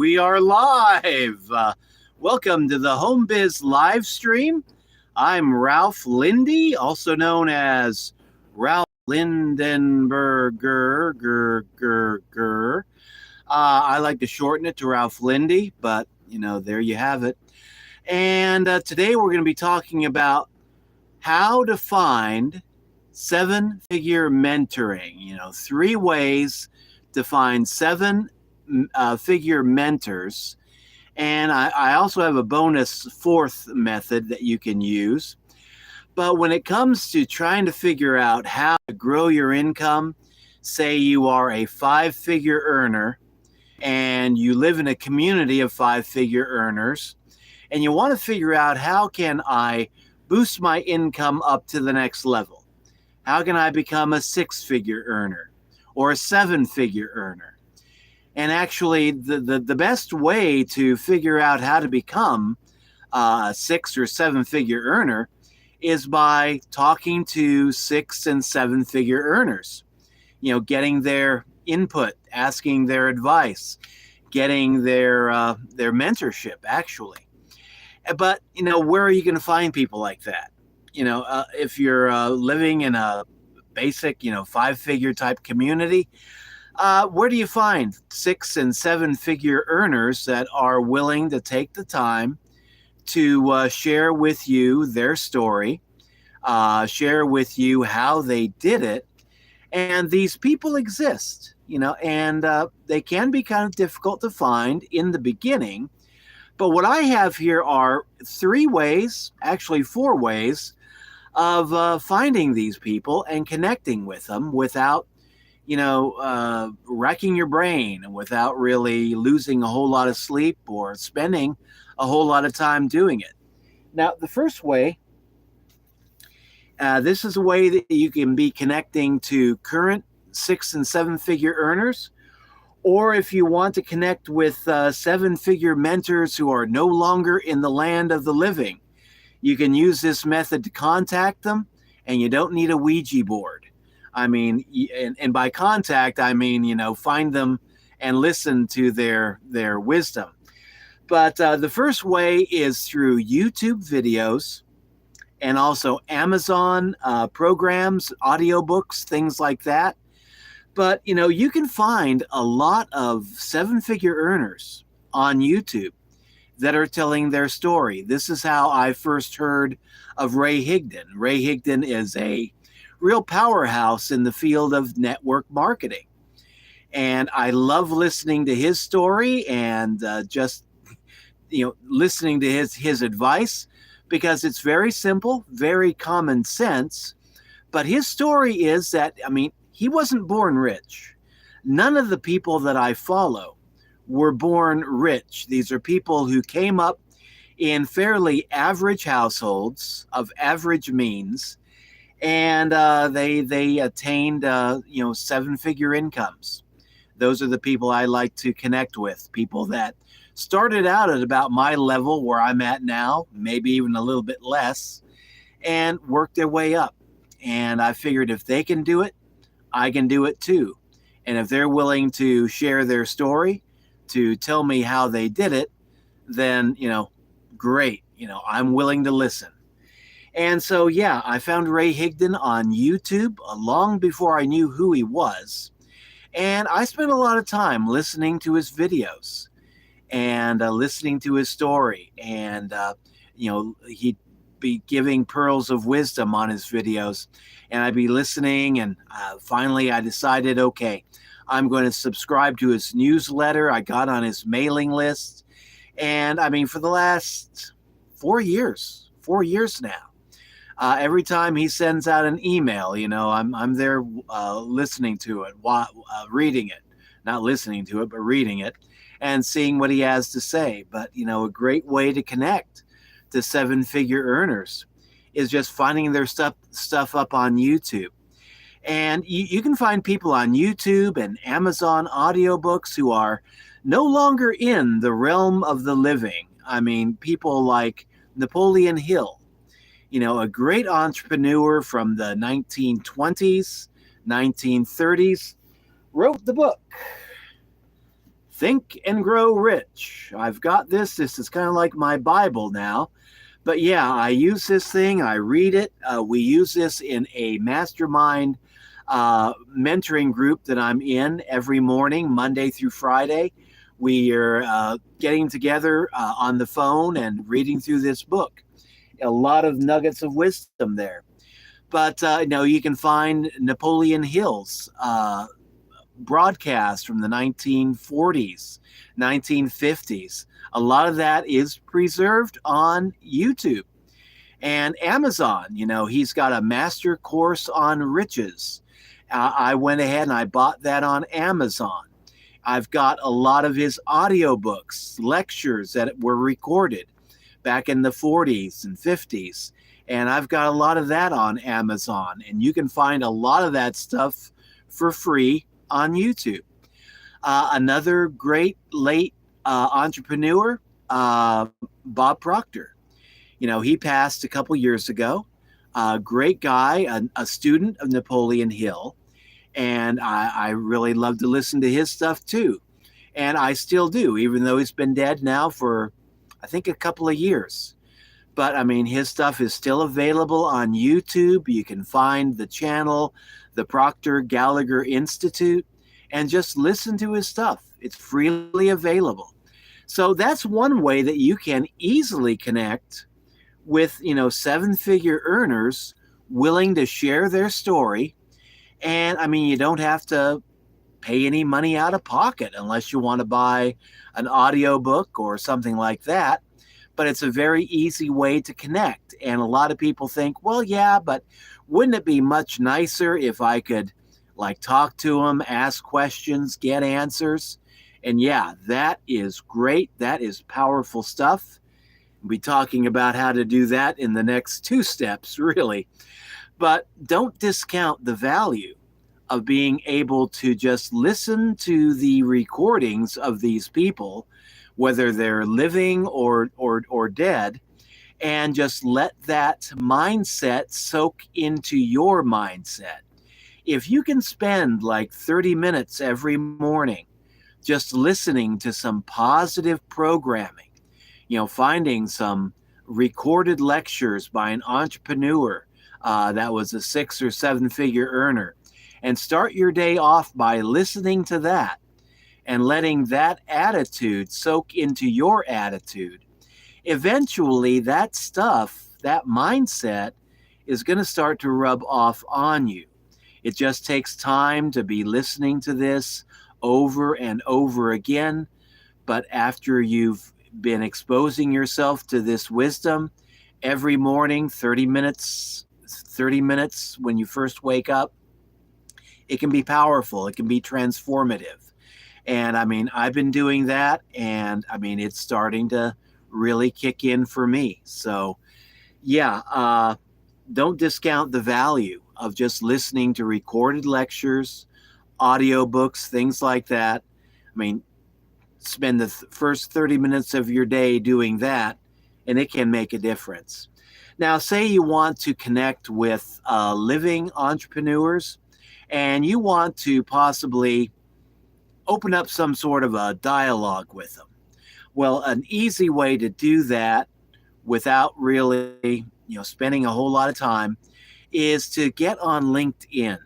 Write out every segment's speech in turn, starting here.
we are live. Welcome to the Home Biz live stream. I'm Ralph Lindy, also known as Ralph Lindenberger. I like to shorten it to Ralph Lindy, but there you have it. And today we're going to be talking about how to find seven-figure mentoring. 3 ways to find seven-figure mentors. And I also have a bonus 4th method that you can use. But when it comes to trying to figure out how to grow your income, say you are a 5-figure earner and you live in a community of 5-figure earners, and you want to figure out how can I boost my income up to the next level? How can I become a 6-figure earner or a 7-figure earner? And actually, the best way to figure out how to become a 6 or 7-figure earner is by talking to 6 and 7-figure earners. Getting their input, asking their advice, getting their mentorship, actually. But, where are you going to find people like that? If you're living in a basic, 5-figure type community, where do you find 6 and 7-figure earners that are willing to take the time to share with you their story, share with you how they did it? And these people exist, and they can be kind of difficult to find in the beginning. But what I have here are 3 ways, actually 4 ways, of finding these people and connecting with them without, wrecking your brain and without really losing a whole lot of sleep or spending a whole lot of time doing it. Now, the first way, this is a way that you can be connecting to current 6 and 7-figure earners. Or if you want to connect with 7-figure mentors who are no longer in the land of the living, you can use this method to contact them, and you don't need a Ouija board. I mean, and by contact, I mean, find them and listen to their wisdom. But the first way is through YouTube videos and also Amazon programs, audiobooks, things like that. But, you can find a lot of 7-figure earners on YouTube that are telling their story. This is how I first heard of Ray Higdon. Ray Higdon is a real powerhouse in the field of network marketing. And I love listening to his story and just, listening to his advice, because it's very simple, very common sense. But his story is that, he wasn't born rich. None of the people that I follow were born rich. These are people who came up in fairly average households of average means, and they attained 7-figure incomes. Those are the people I like to connect with, people that started out at about my level where I'm at now, maybe even a little bit less, and worked their way up. And I figured if they can do it, I can do it too. And if they're willing to share their story, to tell me how they did it, then, great. I'm willing to listen. And so, I found Ray Higdon on YouTube long before I knew who he was. And I spent a lot of time listening to his videos and listening to his story. And, he'd be giving pearls of wisdom on his videos. And I'd be listening, and finally I decided, okay, I'm going to subscribe to his newsletter. I got on his mailing list. And for the last 4 years now, every time he sends out an email, I'm there listening to it, reading it, not listening to it, but reading it and seeing what he has to say. But, a great way to connect to 7-figure earners is just finding their stuff up on YouTube. And you can find people on YouTube and Amazon audiobooks who are no longer in the realm of the living. People like Napoleon Hill, a great entrepreneur from the 1920s, 1930s, wrote the book Think and Grow Rich. I've got this. This is kind of like my Bible now. But yeah, I use this thing. I read it. We use this in a mastermind mentoring group that I'm in every morning, Monday through Friday. We are getting together on the phone and reading through this book. A lot of nuggets of wisdom there. But you can find Napoleon Hill's broadcast from the 1940s, 1950s. A lot of that is preserved on YouTube. And Amazon, he's got a master course on riches. I went ahead and I bought that on Amazon. I've got a lot of his audiobooks, lectures that were recorded back in the 40s and 50s. And I've got a lot of that on Amazon. And you can find a lot of that stuff for free on YouTube. Another great late entrepreneur, Bob Proctor. He passed a couple years ago. Great guy, a student of Napoleon Hill. And I really love to listen to his stuff too. And I still do, even though he's been dead now for, I think, a couple of years. But I mean, his stuff is still available on YouTube. You can find the channel, the Proctor Gallagher Institute, and just listen to his stuff. It's freely available. So that's one way that you can easily connect with, seven-figure earners willing to share their story. And I mean, you don't have to pay any money out of pocket unless you want to buy an audiobook or something like that. But it's a very easy way to connect. And a lot of people think, well, yeah, but wouldn't it be much nicer if I could talk to them, ask questions, get answers? And yeah, that is great. That is powerful stuff. We'll be talking about how to do that in the next two steps, really. But don't discount the value of being able to just listen to the recordings of these people, whether they're living or dead, and just let that mindset soak into your mindset. If you can spend 30 minutes every morning just listening to some positive programming, finding some recorded lectures by an entrepreneur that was a 6 or 7 figure earner, and start your day off by listening to that and letting that attitude soak into your attitude, eventually that stuff, that mindset, is going to start to rub off on you. It just takes time to be listening to this over and over again. But after you've been exposing yourself to this wisdom every morning, 30 minutes when you first wake up, it can be powerful. It can be transformative. And I mean, I've been doing that, and I mean, it's starting to really kick in for me. So yeah, don't discount the value of just listening to recorded lectures, audiobooks, things like that. I mean, spend the first 30 minutes of your day doing that, and it can make a difference. Now, say you want to connect with living entrepreneurs, and you want to possibly open up some sort of a dialogue with them. Well, an easy way to do that without really, spending a whole lot of time is to get on LinkedIn.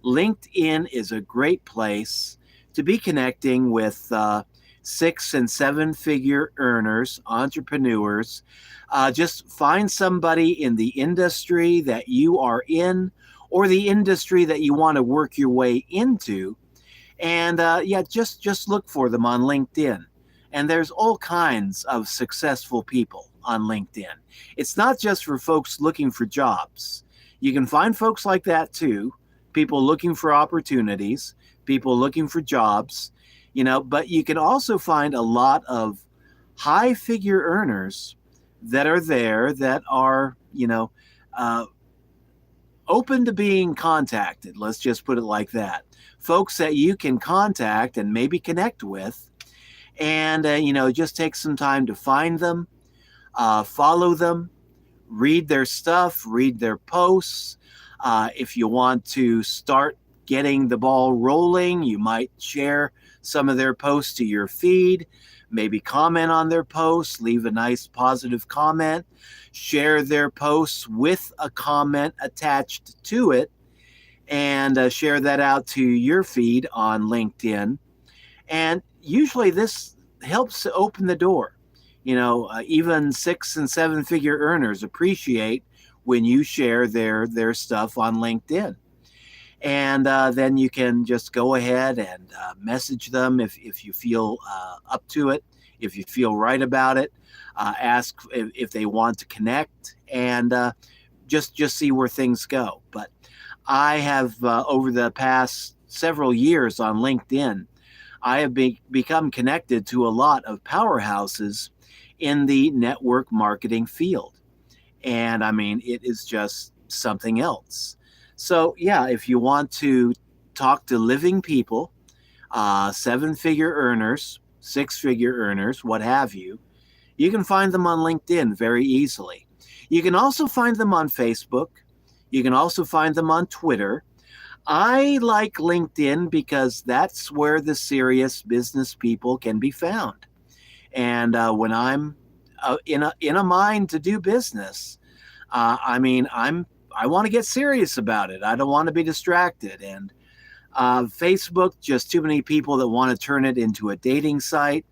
LinkedIn is a great place to be connecting with 6 and 7 figure earners, entrepreneurs. Just find somebody in the industry that you are in or the industry that you want to work your way into. And just look for them on LinkedIn. And there's all kinds of successful people on LinkedIn. It's not just for folks looking for jobs. You can find folks like that too, people looking for opportunities, people looking for jobs, but you can also find a lot of high figure earners that are there that are, open to being contacted. Let's just put it like that. Folks that you can contact and maybe connect with, and just take some time to find them, follow them, read their stuff, read their posts. If you want to start getting the ball rolling, you might share some of their posts to your feed, maybe comment on their posts, leave a nice positive comment, share their posts with a comment attached to it, and share that out to your feed on LinkedIn. And usually this helps to open the door. Even 6 and 7 figure earners appreciate when you share their stuff on LinkedIn. And then you can just go ahead and message them if you feel up to it, if you feel right about it. Ask if they want to connect, and just see where things go. But I have, over the past several years on LinkedIn, I have become connected to a lot of powerhouses in the network marketing field. And I mean, it is just something else. So, yeah, if you want to talk to living people, 7 figure earners, 6 figure earners, what have you, you can find them on LinkedIn very easily. You can also find them on Facebook. You can also find them on Twitter. I like LinkedIn because that's where the serious business people can be found. And when I'm in a mind to do business, I want to get serious about it. I don't want to be distracted. And Facebook, just too many people that want to turn it into a dating site.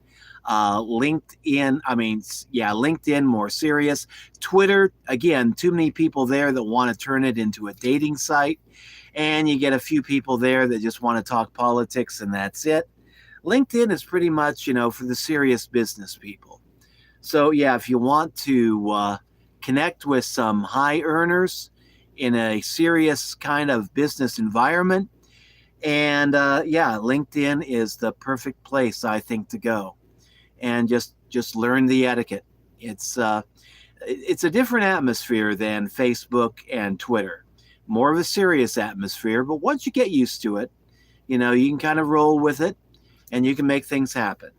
LinkedIn, LinkedIn, more serious. Twitter, again, too many people there that want to turn it into a dating site. And you get a few people there that just want to talk politics, and that's it. LinkedIn is pretty much, for the serious business people. So, yeah, if you want to connect with some high earners in a serious kind of business environment, and LinkedIn is the perfect place, I think, to go. And just learn the etiquette. It's a different atmosphere than Facebook and Twitter. More of a serious atmosphere, but once you get used to it, you can kind of roll with it, and you can make things happen.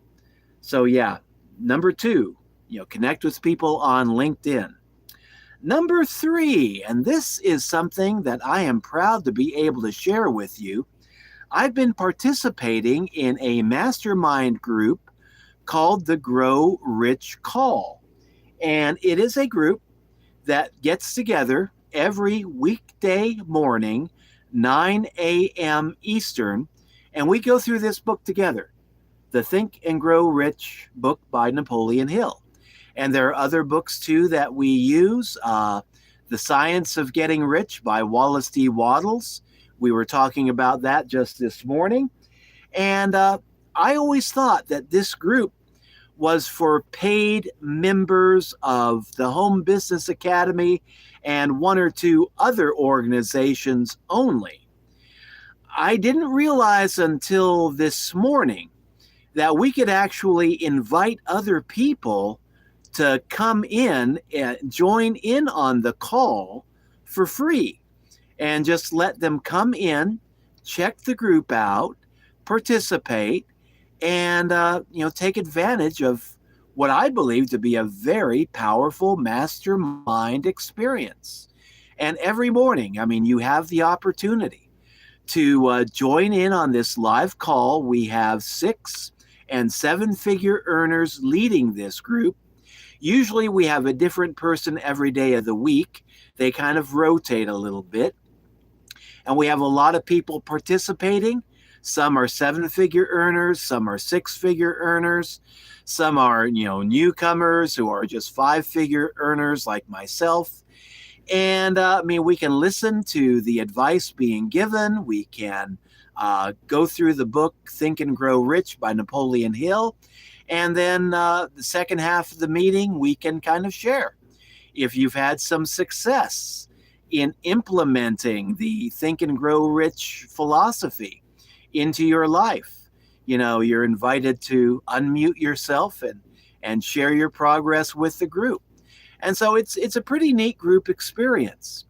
So yeah, number 2, connect with people on LinkedIn. Number 3, and this is something that I am proud to be able to share with you. I've been participating in a mastermind group called the Grow Rich Call. And it is a group that gets together every weekday morning, 9 a.m. Eastern, and we go through this book together, the Think and Grow Rich book by Napoleon Hill. And there are other books too that we use. The Science of Getting Rich by Wallace D. Wattles. We were talking about that just this morning. And I always thought that this group was for paid members of the Home Business Academy and 1 or 2 other organizations only. I didn't realize until this morning that we could actually invite other people to come in and join in on the call for free, and just let them come in, check the group out, participate, and take advantage of what I believe to be a very powerful mastermind experience. And every morning, you have the opportunity to join in on this live call. We have 6 and 7 figure earners leading this group. Usually we have a different person every day of the week. They kind of rotate a little bit. And we have a lot of people participating. Some are 7 figure earners, some are 6 figure earners, some are, newcomers who are just 5 figure earners like myself. And we can listen to the advice being given. We can go through the book Think and Grow Rich by Napoleon Hill. And then the second half of the meeting, we can kind of share if you've had some success in implementing the Think and Grow Rich philosophy into your life. You're invited to unmute yourself and share your progress with the group. And so it's a pretty neat group experience.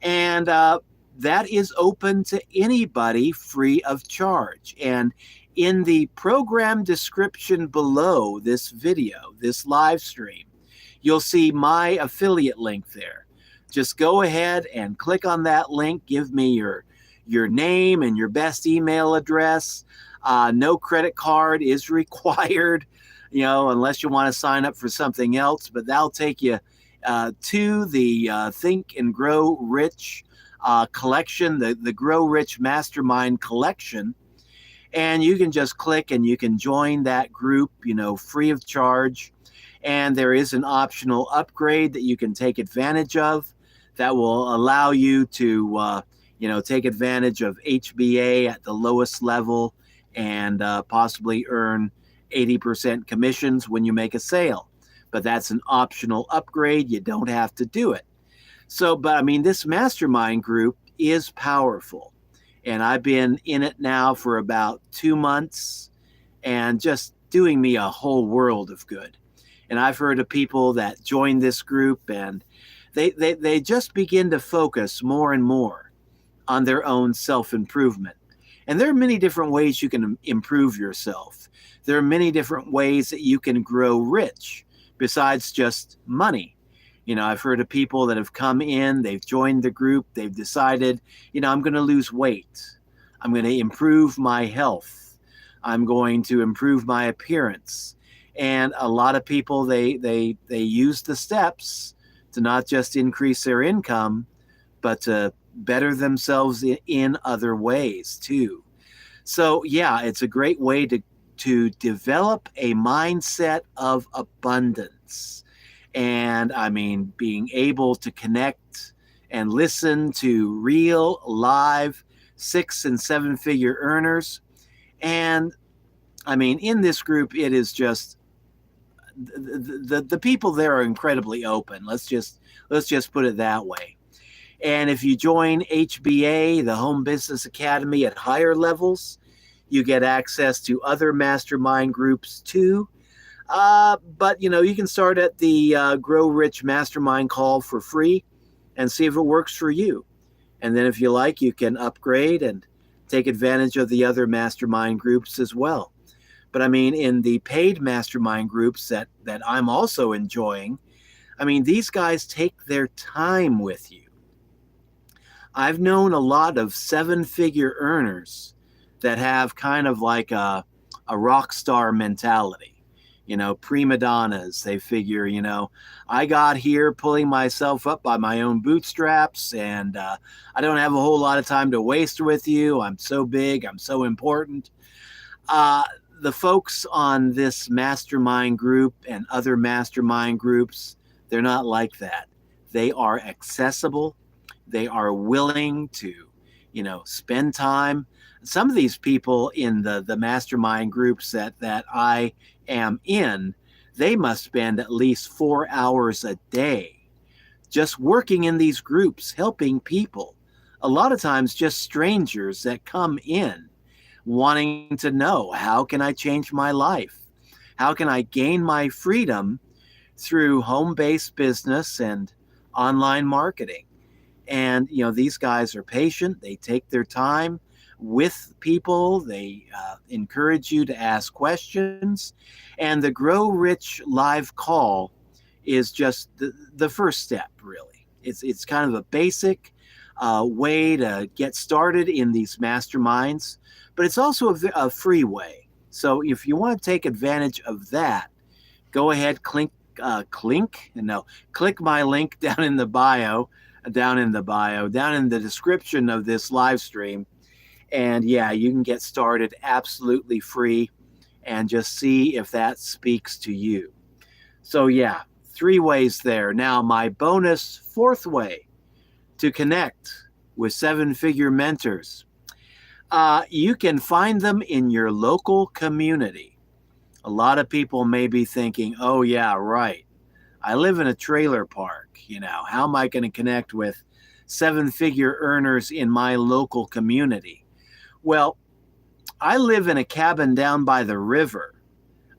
And that is open to anybody free of charge. And in the program description below this video, this live stream, you'll see my affiliate link there. Just go ahead and click on that link. Give me your name and your best email address. No credit card is required, unless you want to sign up for something else, but that'll take you to the Think and Grow Rich collection, the Grow Rich Mastermind collection. And you can just click and you can join that group, free of charge. And there is an optional upgrade that you can take advantage of that will allow you to, take advantage of HBA at the lowest level and possibly earn 80% commissions when you make a sale. But that's an optional upgrade. You don't have to do it. So, but I mean, this mastermind group is powerful. And I've been in it now for about 2 months and just doing me a whole world of good. And I've heard of people that join this group and they just begin to focus more and more on their own self-improvement. And there are many different ways you can improve yourself. There are many different ways that you can grow rich besides just money. I've heard of people that have come in, they've joined the group, they've decided, I'm going to lose weight. I'm going to improve my health. I'm going to improve my appearance. And a lot of people, they use the steps to not just increase their income, but to better themselves in other ways too. So yeah, it's a great way to develop a mindset of abundance. And I mean, being able to connect and listen to real, live 6 and 7 figure earners. And I mean, in this group, it is just the people there are incredibly open. Let's just put it that way. And if you join HBA, the Home Business Academy, at higher levels, you get access to other mastermind groups too. But you can start at the Grow Rich Mastermind call for free and see if it works for you. And then if you like, you can upgrade and take advantage of the other mastermind groups as well. But I mean, in the paid mastermind groups that I'm also enjoying, I mean, these guys take their time with you. I've known a lot of 7-figure earners that have kind of like a rock star mentality. Prima donnas. They figure, I got here pulling myself up by my own bootstraps, and I don't have a whole lot of time to waste with you. I'm so big. I'm so important. The folks on this mastermind group and other mastermind groups, they're not like that. They are accessible. They are willing to, spend time. Some of these people in the mastermind groups that I am in, they must spend at least 4 hours a day just working in these groups, helping people. A lot of times just strangers that come in wanting to know, how can I change my life? How can I gain my freedom through home-based business and online marketing? And, these guys are patient. They take their time with people. They encourage you to ask questions. And the Grow Rich live call is just the first step, really. It's kind of a basic way to get started in these masterminds, but it's also a free way. So if you want to take advantage of that, go ahead, click my link down in the description of this live stream. And yeah, you can get started absolutely free and just see if that speaks to you. So yeah, 3 ways there. Now, my bonus 4th way to connect with 7-figure mentors. You can find them in your local community. A lot of people may be thinking, oh yeah, right. I live in a trailer park. How am I going to connect with 7-figure earners in my local community? Well, I live in a cabin down by the river,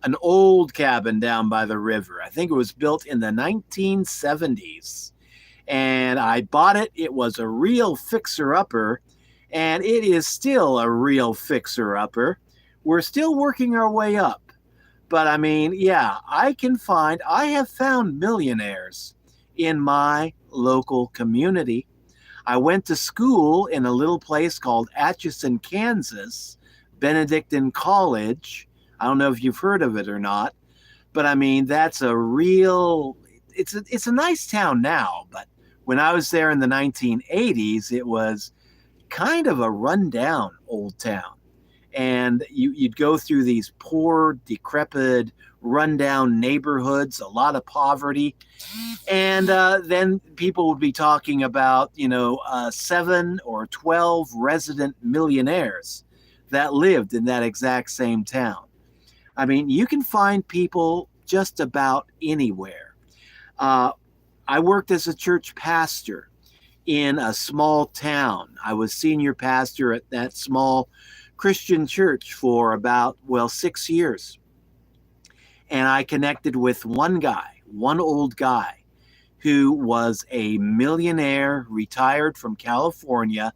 an old cabin down by the river. I think it was built in the 1970s. And I bought it. It was a real fixer-upper, and it is still a real fixer-upper. We're still working our way up. But I mean, yeah, I have found millionaires in my local community. I went to school in a little place called Atchison, Kansas, Benedictine College. I don't know if you've heard of it or not, but I mean, that's a real, it's a nice town now, but when I was there in the 1980s, it was kind of a rundown old town. And you'd go through these poor, decrepit, rundown neighborhoods, a lot of poverty. And then people would be talking about, 7 or 12 resident millionaires that lived in that exact same town. I mean, you can find people just about anywhere. I worked as a church pastor in a small town. I was senior pastor at that small Christian church for about, 6 years. And I connected with one old guy who was a millionaire, retired from California,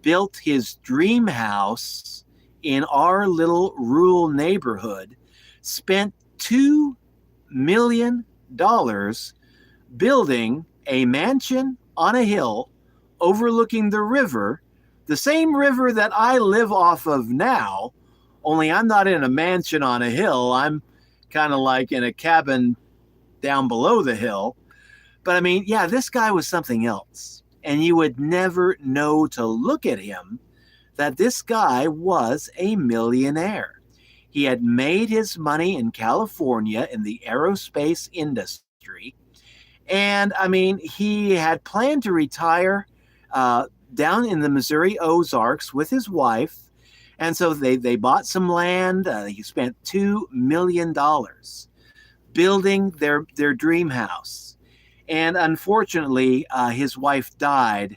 built his dream house in our little rural neighborhood, spent $2 million building a mansion on a hill overlooking the river, the same river that I live off of now, only I'm not in a mansion on a hill. I'm kind of like in a cabin down below the hill. But I mean, yeah, this guy was something else. And you would never know to look at him that this guy was a millionaire. He had made his money in California in the aerospace industry. And I mean, he had planned to retire down in the Missouri Ozarks with his wife. And so they bought some land. He spent $2 million building their dream house. And unfortunately, his wife died,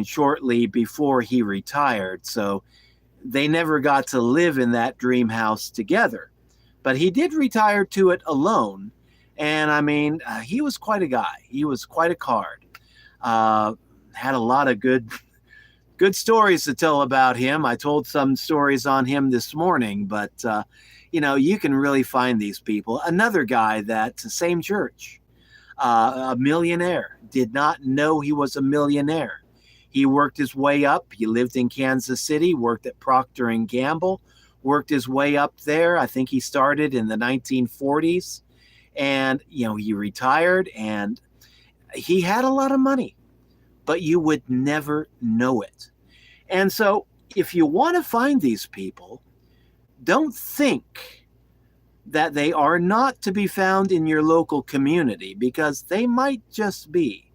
shortly before he retired. So they never got to live in that dream house together. But he did retire to it alone. And he was quite a guy. He was quite a card. Had a lot of good stories to tell about him. I told some stories on him this morning, but you can really find these people. Another guy that's the same church, a millionaire, did not know he was a millionaire. He worked his way up. He lived in Kansas City, worked at Procter & Gamble, worked his way up there. I think he started in the 1940s. And, he retired and he had a lot of money, but you would never know it. And so if you want to find these people, don't think that they are not to be found in your local community, because they might just be.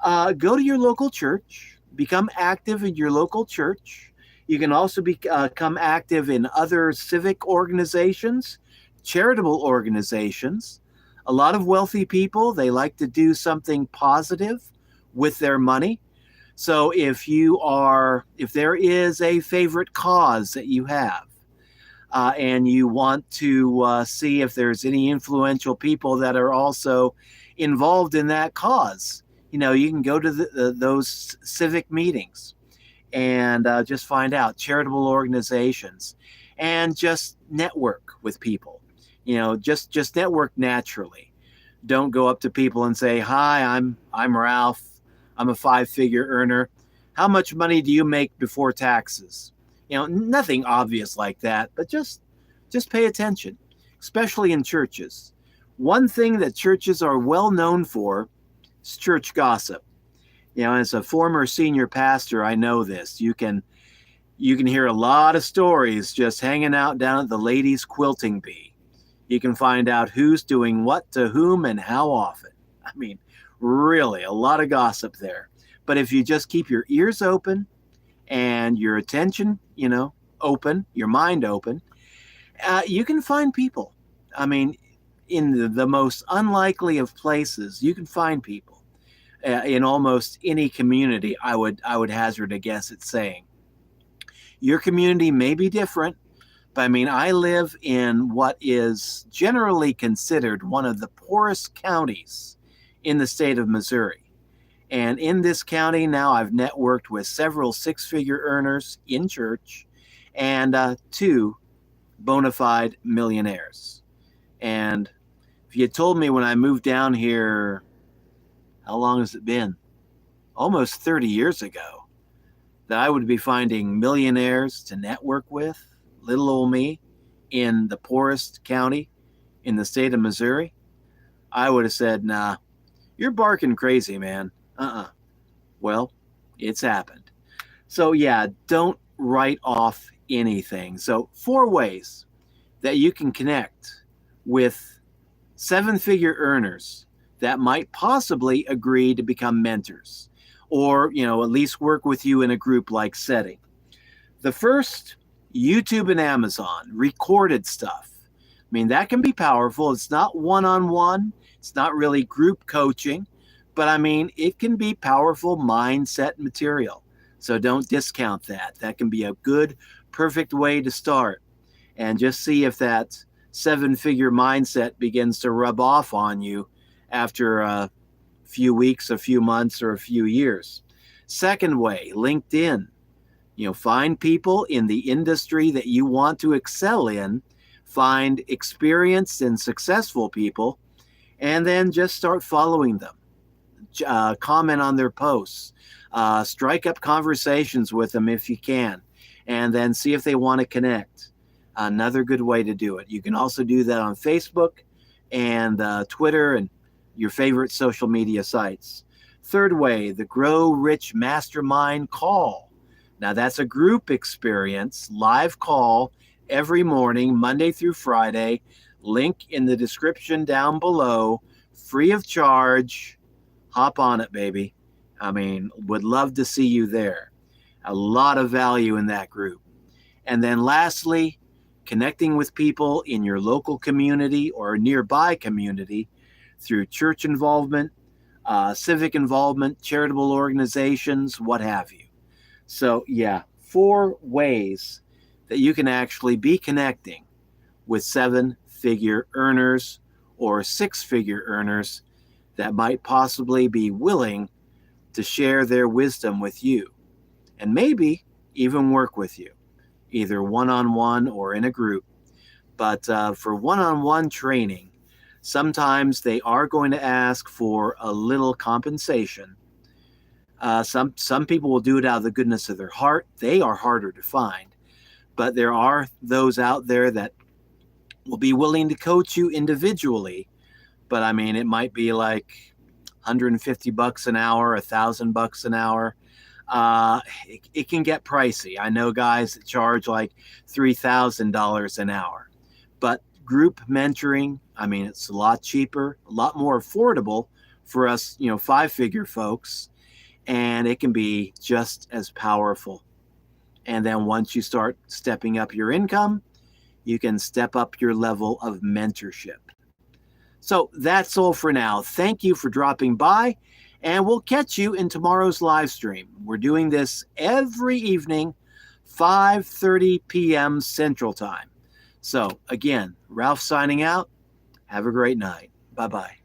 Go to your local church, become active in your local church. You can also become active in other civic organizations, charitable organizations. A lot of wealthy people, they like to do something positive with their money. So if there is a favorite cause that you have, and you want to see if there's any influential people that are also involved in that cause, you can go to those civic meetings and just find out charitable organizations and just network with people. Just network naturally. Don't go up to people and say, "Hi, I'm Ralph. I'm a 5-figure earner. How much money do you make before taxes?" Nothing obvious like that, but just pay attention, especially in churches. One thing that churches are well known for is church gossip. As a former senior pastor, I know this. You can hear a lot of stories just hanging out down at the ladies' quilting bee. You can find out who's doing what to whom and how often. Really, a lot of gossip there. But if you just keep your ears open and your attention, open, your mind open, you can find people. In the most unlikely of places, you can find people. In almost any community, I would hazard a guess at saying. Your community may be different, but I live in what is generally considered one of the poorest counties in the state of Missouri. And in this county now, I've networked with several 6-figure earners in church and 2 bona fide millionaires. And if you had told me when I moved down here, how long has it been? Almost 30 years ago, that I would be finding millionaires to network with, little old me, in the poorest county in the state of Missouri, I would have said, nah, you're barking crazy, man. Well, it's happened. So, yeah, don't write off anything. So, 4 ways that you can connect with 7-figure earners that might possibly agree to become mentors, or, at least work with you in a group like setting. The first, YouTube and Amazon, recorded stuff. I mean, that can be powerful. It's not one-on-one. It's not really group coaching, but I mean, it can be powerful mindset material. So don't discount that. That can be a good, perfect way to start, and just see if that 7-figure mindset begins to rub off on you after a few weeks, a few months, or a few years. Second way, LinkedIn. Find people in the industry that you want to excel in, find experienced and successful people, and then just start following them. Comment on their posts, strike up conversations with them if you can, and then see if they want to connect. Another good way to do it. You can also do that on Facebook and Twitter and your favorite social media sites. Third way, the Grow Rich Mastermind call. Now, that's a group experience, live call every morning, Monday through Friday. Link in the description down below, free of charge. Hop on it, baby. I mean, would love to see you there. A lot of value in that group. And then lastly, connecting with people in your local community or nearby community through church involvement, civic involvement, charitable organizations, what have you. So, yeah, 4 ways that you can actually be connecting with 7-figure earners or 6-figure earners that might possibly be willing to share their wisdom with you, and maybe even work with you, either one-on-one or in a group. But for one-on-one training, sometimes they are going to ask for a little compensation. Some people will do it out of the goodness of their heart. They are harder to find. But there are those out there that will be willing to coach you individually. But I mean, it might be like $150 an hour, $1,000 an hour. It can get pricey. I know guys that charge like $3,000 an hour. But group mentoring, I mean, it's a lot cheaper, a lot more affordable for us, 5-figure folks. And it can be just as powerful. And then once you start stepping up your income, you can step up your level of mentorship. So that's all for now. Thank you for dropping by, and we'll catch you in tomorrow's live stream. We're doing this every evening, 5:30 p.m. Central Time. So again, Ralph signing out. Have a great night. Bye-bye.